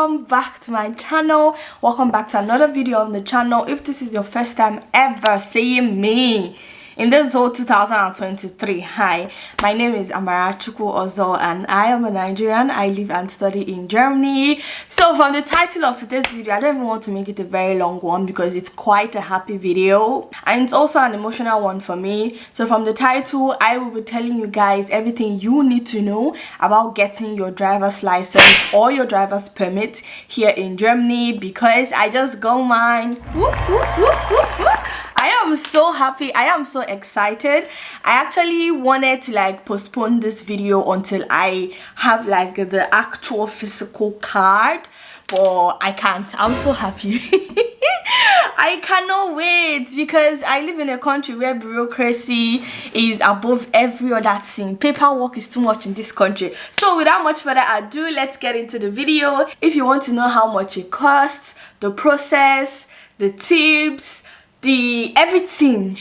welcome back to my channel. Welcome back to another video on the channel. If this is your first time ever seeing me in this whole 2023, hi, my name is Amara Ozor and I am a Nigerian. I live and study in Germany. So from the title of today's video, I don't even want to make it a very long one because it's quite a happy video and it's also an emotional one for me. So from the title, I will be telling you guys everything you need to know about getting your driver's license or your driver's permit here in Germany, because I just got mine. Whoop, whoop, whoop, whoop, whoop. I am so happy. I am so excited. I actually wanted to postpone this video until I have the actual physical card, but I can't. I'm so happy. I cannot wait because I live in a country where bureaucracy is above every other thing. Paperwork is too much in this country. So without much further ado, let's get into the video. If you want to know how much it costs, the process, the tips, everything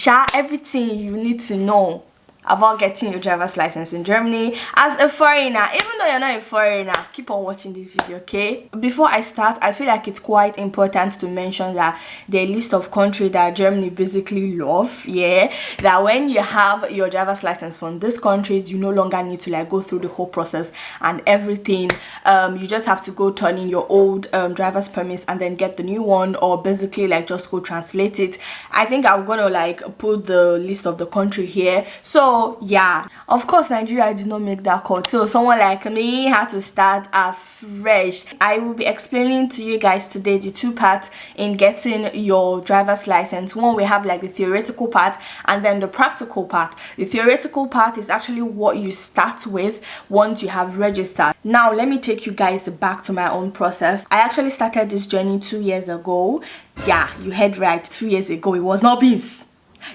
you need to know about getting your driver's license in Germany as a foreigner. Even though you're not a foreigner, keep on watching this video, okay? Before I start, I feel like it's quite important to mention that the list of countries that Germany basically love, that when you have your driver's license from these countries, you no longer need to go through the whole process and everything. You just have to go turn in your old driver's permits and then get the new one, or basically just go translate it. I think I'm gonna put the list of the country here. So yeah, of course Nigeria did not make that call, so someone like me had to start afresh. I will be explaining to you guys today the two parts in getting your driver's license. One, we have the theoretical part and then the practical part. The theoretical part is actually what you start with once you have registered. Now let me take you guys back to my own process. I actually started this journey 2 years ago. Yeah, you heard right, 2 years ago. It was not beans.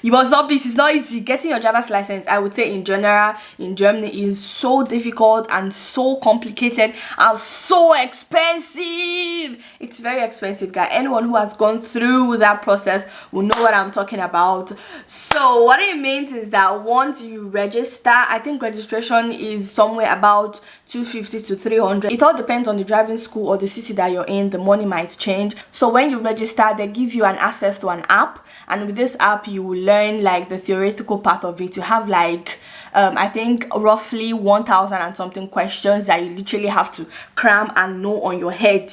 It's not easy. Getting your driver's license, I would say in general in Germany, is so difficult and so complicated and so expensive. It's very expensive, guys. Anyone who has gone through that process will know what I'm talking about. So what it means is that once you register, I think registration is somewhere about 250 to 300. It all depends on the driving school or the city that you're in. The money might change. So when you register, they give you an access to an app, and with this app you will learn the theoretical part of it. You have I think roughly 1,000 and something questions that you literally have to cram and know on your head.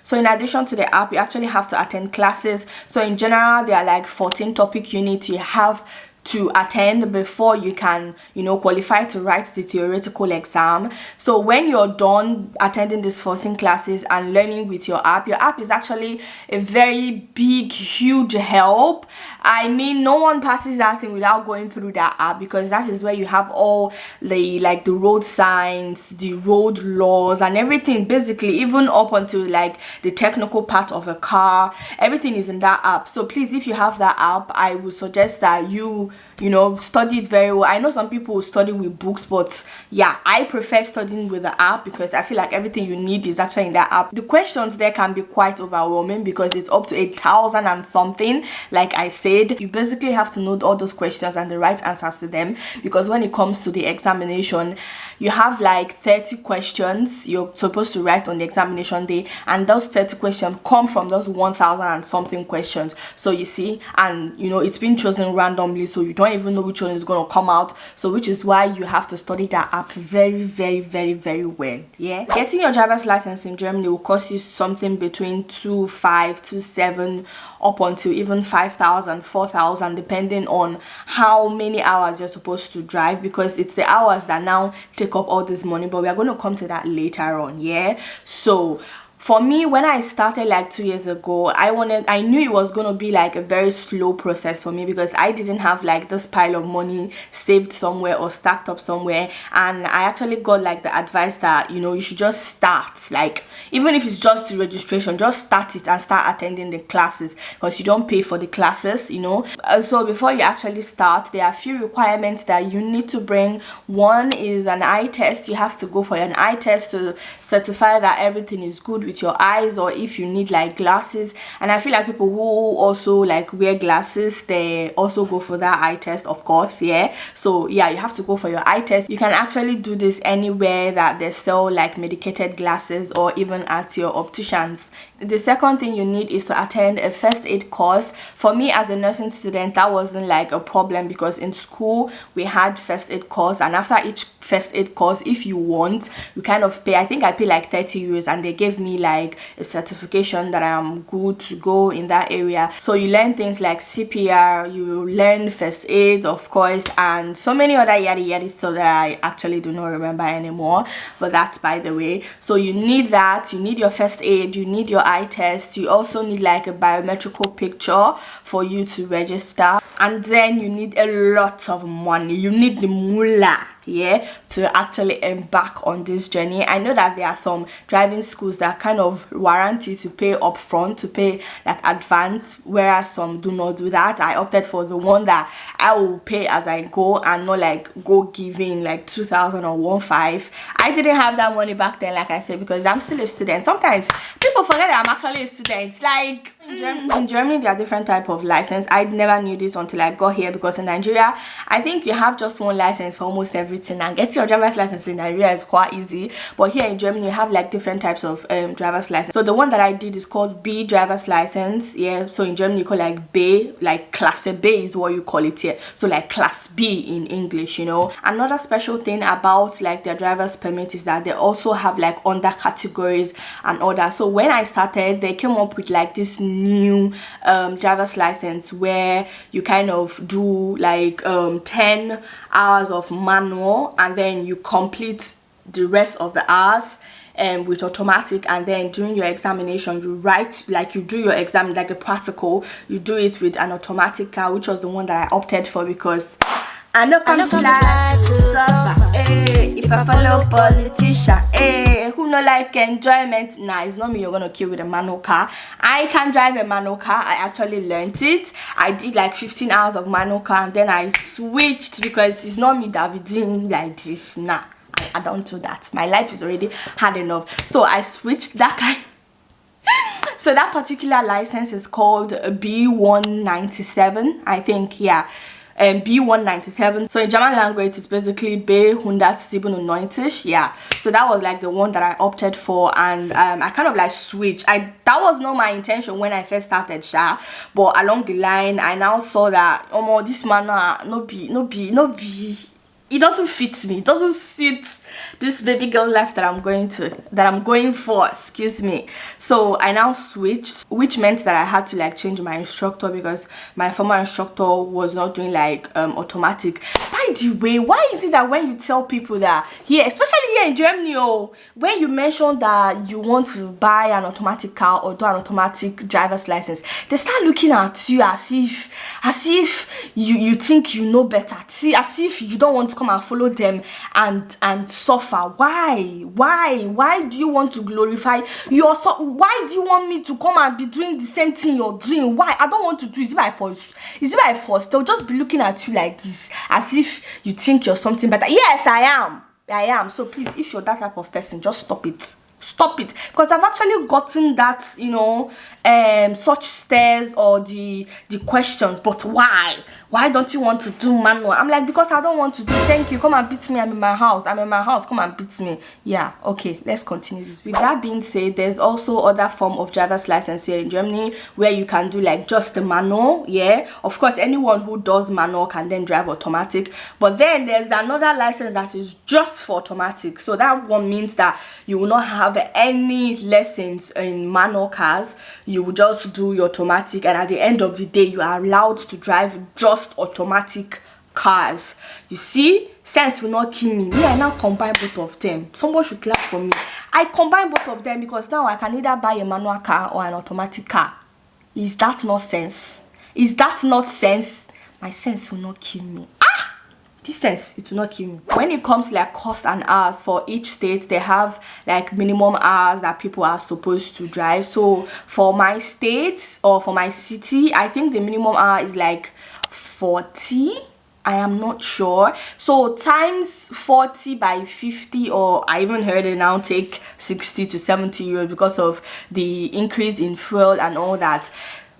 So in addition to the app, you actually have to attend classes. So in general, there are 14 topic units you have to attend before you can qualify to write the theoretical exam. So when you're done attending these 14 classes and learning with your app is actually a very big, huge help. I mean, no one passes that thing without going through that app, because that is where you have all the the road signs, the road laws and everything, basically even up until the technical part of a car. Everything is in that app. So please, if you have that app, I would suggest that you study it very well. I know some people study with books, but yeah, I prefer studying with the app because I feel like everything you need is actually in that app. The questions there can be quite overwhelming because it's up to 8,000 and something. Like I said, you basically have to know all those questions and the right answers to them, because when it comes to the examination, you have 30 questions you're supposed to write on the examination day, and those 30 questions come from those 1,000 and something questions. So you see, and it's been chosen randomly, so you don't even know which one is going to come out. So which is why you have to study that app very, very, very, very well. Getting your driver's license in Germany will cost you something between 2,500 to 7,000 up until even 5,000, 4,000, depending on how many hours you're supposed to drive, because it's the hours that now take up all this money. But we are going to come to that later on. So for me, when I started 2 years ago, I knew it was going to be a very slow process for me, because I didn't have this pile of money saved somewhere or stacked up somewhere. And I actually got the advice that you should just start, even if it's just the registration, just start it and start attending the classes, because you don't pay for the classes. So before you actually start, there are a few requirements that you need to bring. One is an eye test. You have to go for an eye test to certify that everything is good with your eyes, or if you need like glasses. And I feel like people who also like wear glasses, they also go for that eye test, of course. Yeah, so yeah, you have to go for your eye test. You can actually do this anywhere that they sell like medicated glasses, or even at your opticians. The second thing you need is to attend a first aid course. For me as a nursing student, that wasn't like a problem, because in school we had first aid course, and after each first aid course, if you want, you kind of pay. I think I paid like 30 euros, and they gave me like a certification that I am good to go in that area. So you learn things like CPR, you learn first aid, of course, and so many other yada yada, so that I actually do not remember anymore, but that's by the way. So you need that, you need your first aid, you need your eye test, you also need like a biometrical picture for you to register, and then you need a lot of money. You need the moolah, yeah, to actually embark on this journey. I know that there are some driving schools that kind of warrant you to pay upfront, to pay like advance, whereas some do not do that. I opted for the one that I will pay as I go, and not like go giving like 2,000 or 1,500. I didn't have that money back then, like I said, because I'm still a student. Sometimes people forget that I'm actually a student. Like in Germany there are different type of license. I never knew this until I got here, because in Nigeria I think you have just one license for almost everything, and getting your driver's license in Nigeria is quite easy. But here in Germany you have like different types of driver's license. So the one that I did is called B driver's license. Yeah, so in Germany you call like B, like class B is what you call it here, so like class B in English, you know. Another special thing about like their driver's permit is that they also have like under categories and all that. So when I started, they came up with like this new driver's license where you kind of do like 10 hours of manual, and then you complete the rest of the hours with automatic, and then during your examination you write, like you do your exam, like the practical, you do it with an automatic car, which was the one that I opted for, because I know comes life to suffer, if I follow politician, who no like enjoyment. Nah, it's not me you're gonna kill with a manual car. I can drive a manual car. I actually learned it. I did like 15 hours of manual car, and then I switched, because it's not me that be doing like this. Nah, I don't do that. My life is already hard enough, so I switched that kind. So that particular license is called B197, I think. Yeah, B197. So in German language it's basically B197. Yeah, so that was like the one that I opted for, and I kind of like switched. That was not my intention when I first started, but along the line I now saw that this man no be it doesn't fit me, it doesn't suit this baby girl life that I'm going for, excuse me. So I now switched, which meant that I had to like change my instructor, because my former instructor was not doing like automatic. By the way, why is it that when you tell people that here, especially here in Germany, when you mention that you want to buy an automatic car or do an automatic driver's license, they start looking at you as if you think you know better, as if you don't want to come and follow them and suffer. Why do you want to glorify yourself? Why do you want me to come and be doing the same thing you're doing? Why? I don't want to do it. Is it by force? They'll just be looking at you like this, as if you think you're something better. Yes, I am. So please, if you're that type of person, just stop it, because I've actually gotten that, you know, such stares or the questions. But why don't you want to do manual? I'm like, because I don't want to do. Thank you, come and beat me. I'm in my house, come and beat me. Yeah, okay, let's continue this. With that being said, there's also other form of driver's license here in Germany where you can do like just the manual. Yeah, of course anyone who does manual can then drive automatic, but then there's another license that is just for automatic. So that one means that you will not have any lessons in manual cars. You will just do your automatic, and at the end of the day you are allowed to drive just automatic cars. You see, sense will not kill me. I now combine both of them. Someone should clap for me. I combine both of them because now I can either buy a manual car or an automatic car. Is that not sense? My sense will not kill me. This sense, it will not kill me. When it comes to like cost and hours, for each state they have like minimum hours that people are supposed to drive. So for my state or for my city, I think the minimum hour is like 40. I am not sure. So times 40 by 50, or I even heard it now take 60 to 70 euros because of the increase in fuel and all that.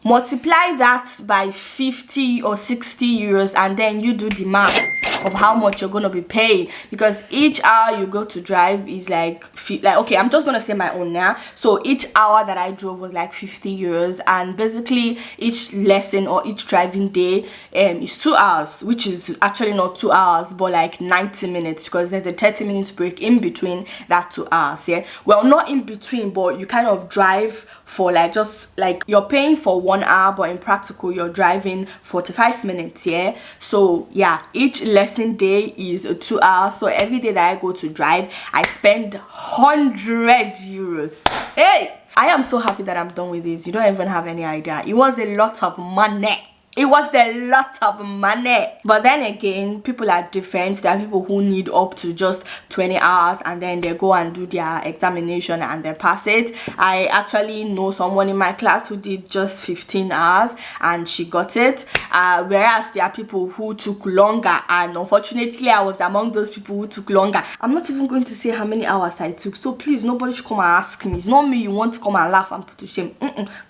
Multiply that by 50 or 60 euros, and then you do the math of how much you're going to be paying, because each hour you go to drive is like okay, I'm just going to say my own now. So each hour that I drove was like 50 euros, and basically each lesson or each driving day is 2 hours, which is actually not 2 hours but like 90 minutes, because there's a 30 minutes break in between that 2 hours. Yeah, well, not in between, but you kind of drive for like, just like you're paying for 1 hour, but in practical you're driving 45 minutes. Yeah, so yeah, each lesson day is 2 hours. So every day that I go to drive, I spend 100 euros. Hey, I am so happy that I'm done with this. You don't even have any idea. It was a lot of money. It was a lot of money. But then again, people are different. There are people who need up to just 20 hours and then they go and do their examination and then pass it. I actually know someone in my class who did just 15 hours and she got it. Whereas there are people who took longer, and unfortunately I was among those people who took longer. I'm not even going to say how many hours I took, so please, nobody should come and ask me. It's not me you want to come and laugh and put to shame.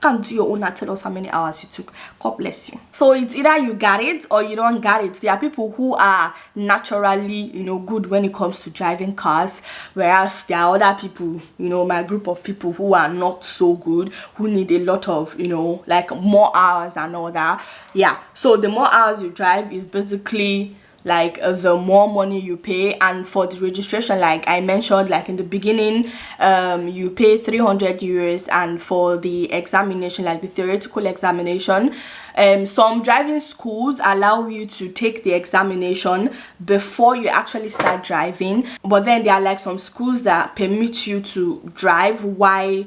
Can't do your own and tell us how many hours you took. God bless you. So it's either you got it or you don't got it. There are people who are naturally, good when it comes to driving cars, whereas there are other people, my group of people, who are not so good, who need a lot of, like more hours and all that. Yeah, so the more hours you drive is basically like the more money you pay. And for the registration, like I mentioned, like in the beginning, you pay 300 euros, and for the examination, like the theoretical examination, some driving schools allow you to take the examination before you actually start driving, but then there are like some schools that permit you to drive while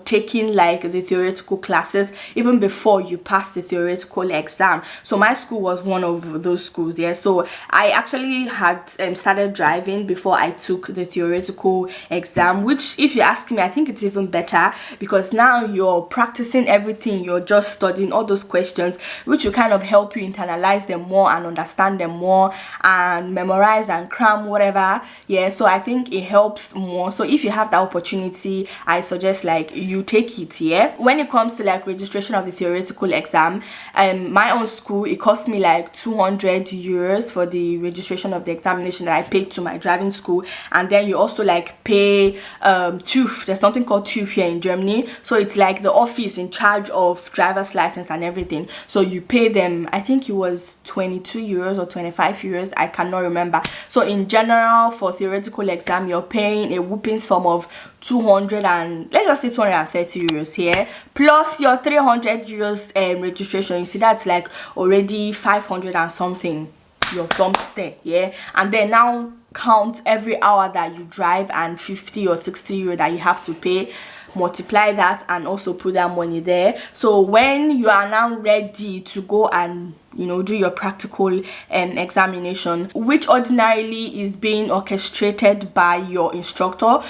taking like the theoretical classes even before you pass the theoretical exam. So my school was one of those schools. Yeah, so I actually had started driving before I took the theoretical exam, which, if you ask me, I think it's even better, because now you're practicing everything, you're just studying all those questions, which will kind of help you internalize them more and understand them more and memorize and cram whatever. Yeah, so I think it helps more. So if you have that opportunity, I suggest like you take it. Yeah, when it comes to like registration of the theoretical exam, my own school, it cost me like 200 euros for the registration of the examination that I paid to my driving school. And then you also like pay TÜV. There's something called TÜV here in Germany, so it's like the office in charge of driver's license and everything. So you pay them, I think it was 22 euros or 25 euros, I cannot remember. So in general, for theoretical exam, you're paying a whooping sum of 200 and let's just say 230 euros here, plus your 300 euros registration. You see, that's like already 500 and something you've dumped there. Yeah, and then now count every hour that you drive and 50 or 60 euro that you have to pay, multiply that and also put that money there. So when you are now ready to go and do your practical examination, which ordinarily is being orchestrated by your instructor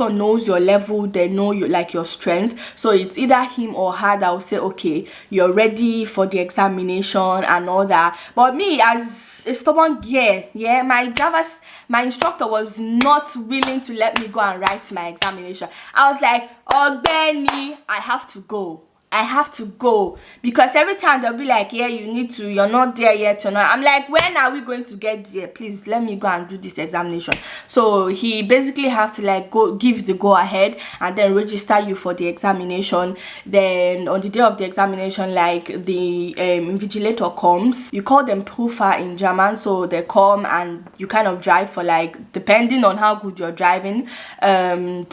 knows your level, they know you, like your strength. So it's either him or her that will say, okay, you're ready for the examination and all that. But me, as a stubborn girl, yeah, my instructor was not willing to let me go and write my examination. I was like, oh Benny, I have to go, because every time they'll be like, yeah, you're not there yet or not. I'm like, when are we going to get there? Please let me go and do this examination. So he basically have to like give the go ahead and then register you for the examination. Then on the day of the examination, like the invigilator comes, you call them Prüfer in German. So they come and you kind of drive for like, depending on how good you're driving, 20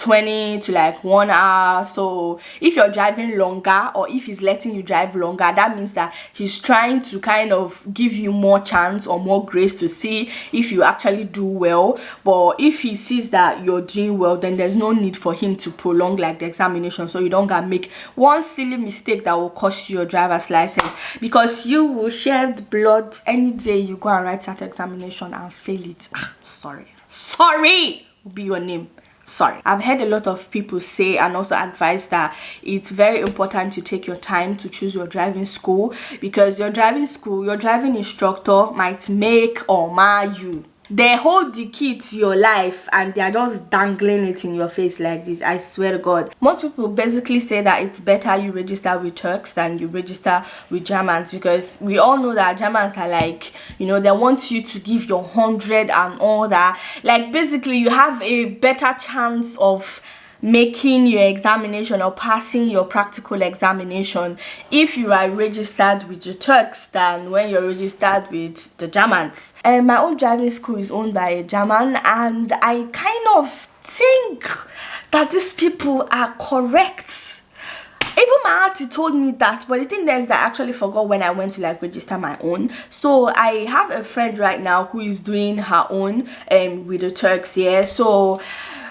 to like 1 hour. So if you're driving longer, or if he's letting you drive longer, that means that he's trying to kind of give you more chance or more grace to see if you actually do well. But if he sees that you're doing well, then there's no need for him to prolong like the examination, so you don't gotta make one silly mistake that will cost you your driver's license, because you will shed blood any day you go and write that examination and fail it. Sorry will be your name. sorry, I've heard a lot of people say and also advise that it's very important to take your time to choose your driving school, because your driving instructor might make or mar you. They hold the key to your life and they are just dangling it in your face like this. I swear to God. Most people basically say that it's better you register with Turks than you register with Germans, because we all know that Germans are like, you know, they want you to give your 100 and all that. Like basically you have a better chance of making your examination or passing your practical examination if you are registered with the Turks than when you're registered with the Germans. And my own driving school is owned by a German, and I kind of think that these people are correct. Even my auntie told me that, but the thing is that I actually forgot when I went to like register my own. So I have a friend right now who is doing her own with the Turks, yeah. So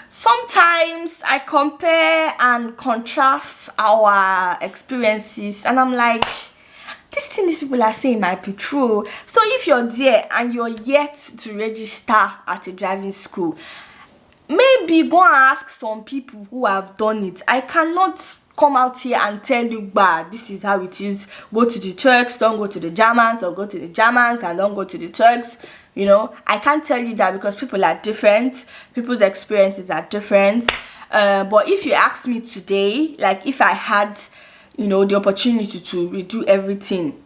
sometimes I compare and contrast our experiences, and I'm like, this thing these people are saying might be true. So if you're there and you're yet to register at a driving school, maybe go and ask some people who have done it. I cannot come out here and tell you, bah, this is how it is. Go to the Turks, don't go to the Germans, or go to the Germans and don't go to the Turks. You know, I can't tell you that because people are different. People's experiences are different. But if you ask me today, like if I had, you know, the opportunity to redo everything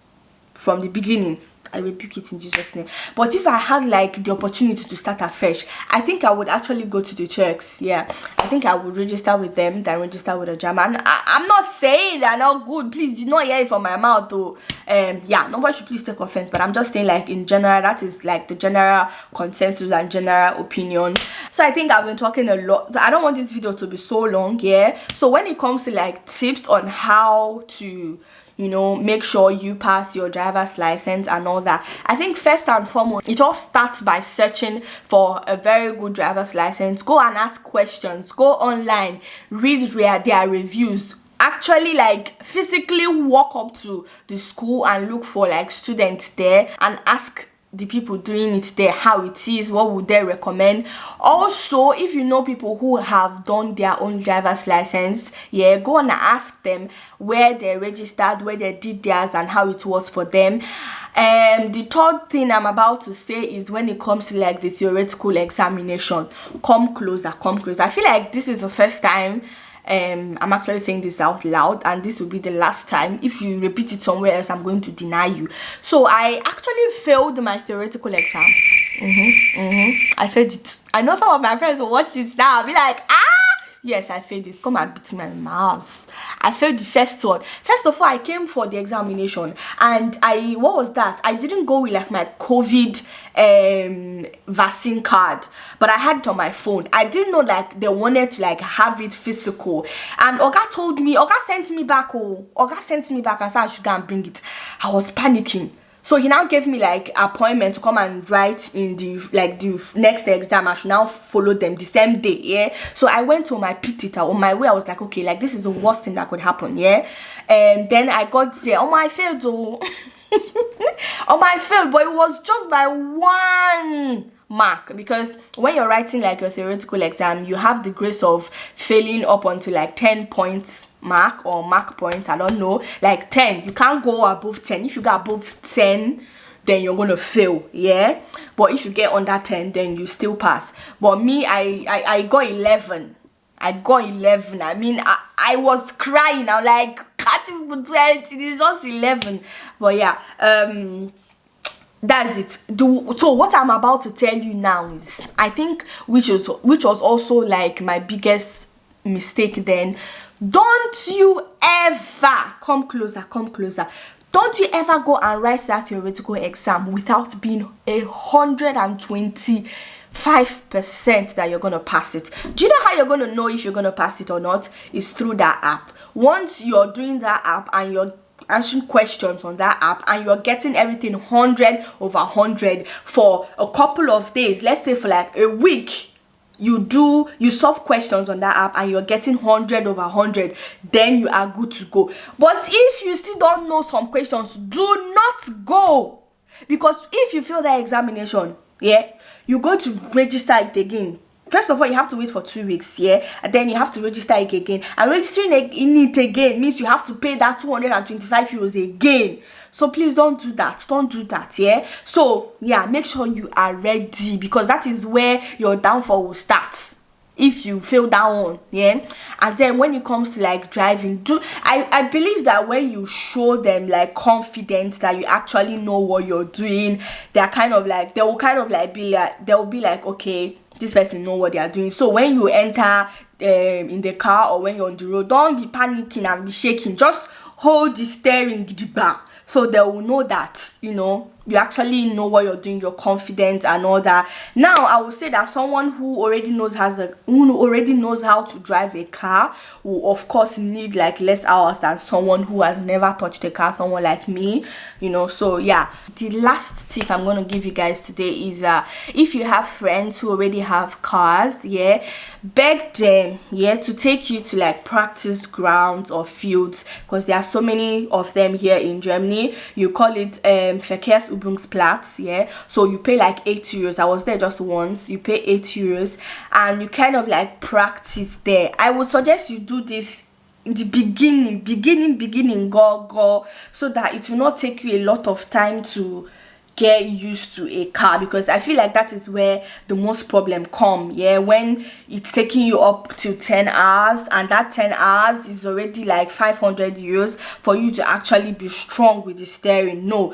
from the beginning, I rebuke it in Jesus' name. But if I had like the opportunity to start afresh, I think I would actually go to the Turks. Yeah, I think I would register with them than register with a German. I'm not saying they're not good. Please do not hear it from my mouth though. Yeah, nobody should please take offense, but I'm just saying like in general, that is like the general consensus and general opinion. So I think I've been talking a lot. I don't want this video to be so long, yeah. So when it comes to like tips on how to, you know, make sure you pass your driver's license and all that, I think first and foremost, it all starts by searching for a very good driver's license. Go and ask questions, go online, read their reviews. Actually, like physically walk up to the school and look for like students there and ask the people doing it there how it is, what would they recommend. Also, if you know people who have done their own driver's license, yeah, go and ask them where they registered, where they did theirs, and how it was for them. The third thing I'm about to say is when it comes to like the theoretical examination, come closer. I feel like this is the first time I'm actually saying this out loud, and this will be the last time. If you repeat it somewhere else, I'm going to deny you. So I actually failed my theoretical exam. I failed it. I know some of my friends will watch this now and be like, yes, I failed it. Come and beat me in my house. I failed the first one. First of all, I came for the examination, and what was that? I didn't go with like my COVID vaccine card, but I had it on my phone. I didn't know like they wanted to like have it physical, and Oga sent me back and said I should go and bring it. I was panicking. So he now gave me like appointment to come and write in the next exam. I should now follow them the same day, yeah. So I went home, I picked it up. On my way, I was like, okay, like this is the worst thing that could happen, yeah. And then I got there. I failed, oh. I failed, but it was just by 1 mark, because when you're writing like your theoretical exam, you have the grace of failing up until like 10 points mark or mark point, I don't know, like 10. You can't go above 10. If you get above 10, then you're gonna fail, yeah. But if you get under 10, then you still pass. But me, I got 11. I mean, I was crying. I'm like, can't even do anything. It's just 11. But yeah, that's it. So what I'm about to tell you now is, I think, which was also like my biggest mistake then. Don't you ever come closer. Don't you ever go and write that theoretical exam without being 125% that you're gonna pass it. Do you know how you're gonna know if you're gonna pass it or not? It's through that app. Once you're doing that app and you're answering questions on that app and you're getting everything 100/100 for a couple of days, let's say for like a week, you solve questions on that app and you're getting 100/100, then you are good to go. But if you still don't know some questions, do not go, because if you fail that examination, yeah, you're going to register it again first of all, you have to wait for 2 weeks, yeah, and then you have to register it again. And registering in it again means you have to pay that 225 euros again. So please don't do that. Don't do that, yeah. So yeah, make sure you are ready, because that is where your downfall will start if you fail that one, yeah. And then when it comes to like driving, I believe that when you show them like confidence that you actually know what you're doing, they're kind of like, they will kind of like be like, they will be like, okay, this person know what they are doing. So when you enter in the car or when you're on the road, don't be panicking and be shaking. Just hold the steering bar, so they will know that, you know, you actually know what you're doing, you're confident and all that. Now I would say that someone who already knows how to drive a car will of course need like less hours than someone who has never touched a car, someone like me, you know. So yeah, the last tip I'm going to give you guys today is if you have friends who already have cars, yeah, beg them, yeah, to take you to like practice grounds or fields, because there are so many of them here in Germany. You call it Verkehrsübungsplatz, yeah. So you pay like 8 euros. I was there just once. You pay 8 euros and you kind of like practice there. I would suggest you do this in the beginning, go, so that it will not take you a lot of time to get used to a car, because I feel like that is where the most problem come, yeah, when it's taking you up to 10 hours, and that 10 hours is already like 500 euros for you to actually be strong with the steering. No,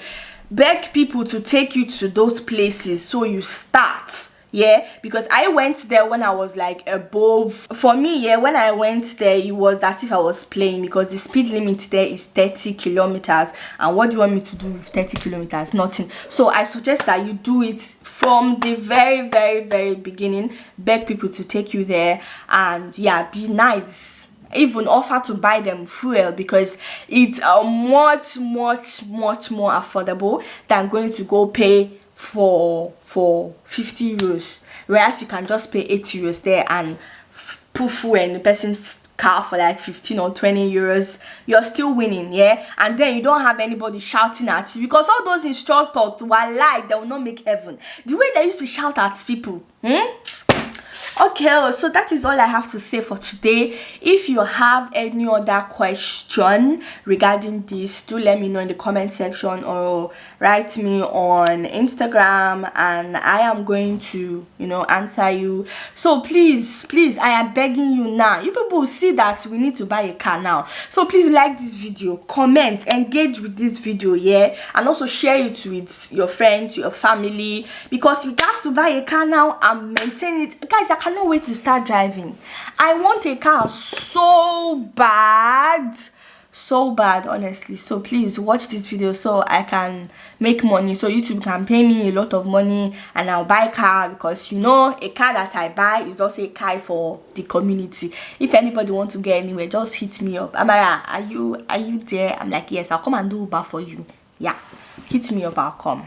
beg people to take you to those places so you start, yeah, because I went there when I was like above, for me, yeah, when I went there it was as if I was playing, because the speed limit there is 30 kilometers, and what do you want me to do with 30 kilometers? Nothing. So I suggest that you do it from the very beginning. Beg people to take you there, and yeah, be nice, even offer to buy them fuel, because it's much more affordable than going to go pay for 50 euros, whereas you can just pay 8 euros there and put fuel in the person's car for like 15 or 20 euros. You're still winning, yeah. And then you don't have anybody shouting at you, because all those instructors were like, they will not make heaven. The way they used to shout at people, okay, so that is all I have to say for today. If you have any other question regarding this, do let me know in the comment section or write me on Instagram, and I am going to, you know, answer you. So please, I am begging you now. You people see that we need to buy a car now. So please like this video, comment, engage with this video, yeah, and also share it with your friends, your family, because we got to buy a car now and maintain it. Guys, I cannot wait to start driving. I want a car so bad, honestly. So please watch this video so I can make money, so YouTube can pay me a lot of money and I'll buy a car, because you know, a car that I buy is also a car for the community. If anybody wants to get anywhere, just hit me up. Amara, are you there? I'm like, yes, I'll come and do Uber for you. Yeah, hit me up, I'll come.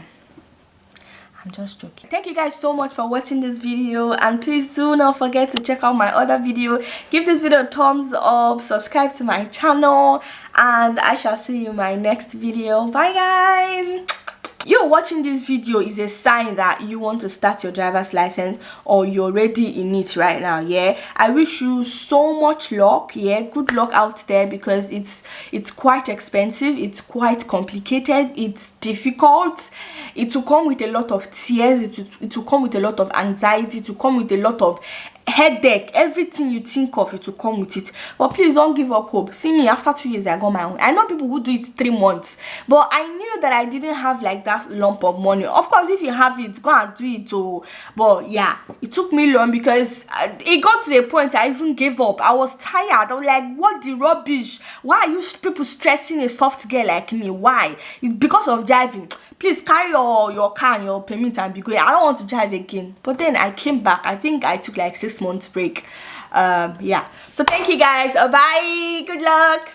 I'm just joking. Thank you guys so much for watching this video, and please do not forget to check out my other video. Give this video a thumbs up, subscribe to my channel, and I shall see you in my next video. Bye guys. You watching this video is a sign that you want to start your driver's license, or you're ready in it right now, yeah. I wish you so much luck, yeah. Good luck out there, because it's quite expensive, it's quite complicated, it's difficult. It will come with a lot of tears, it will come with a lot of anxiety, it will come with a lot of headache. Everything you think of, it will come with it. But please don't give up hope. See me, after 2 years I got my own. I know people who do it 3 months, but I knew that I didn't have like that lump of money. Of course, if you have it, go and do it. Oh, but yeah, it took me long, because it got to a point I even gave up. I was tired. I was like, what the rubbish? Why are you people stressing a soft girl like me? Why? It's because of driving. Please carry your car and your permit and be going. I don't want to drive again. But then I came back. I think I took like 6 months break. Yeah. So thank you guys. Bye. Good luck.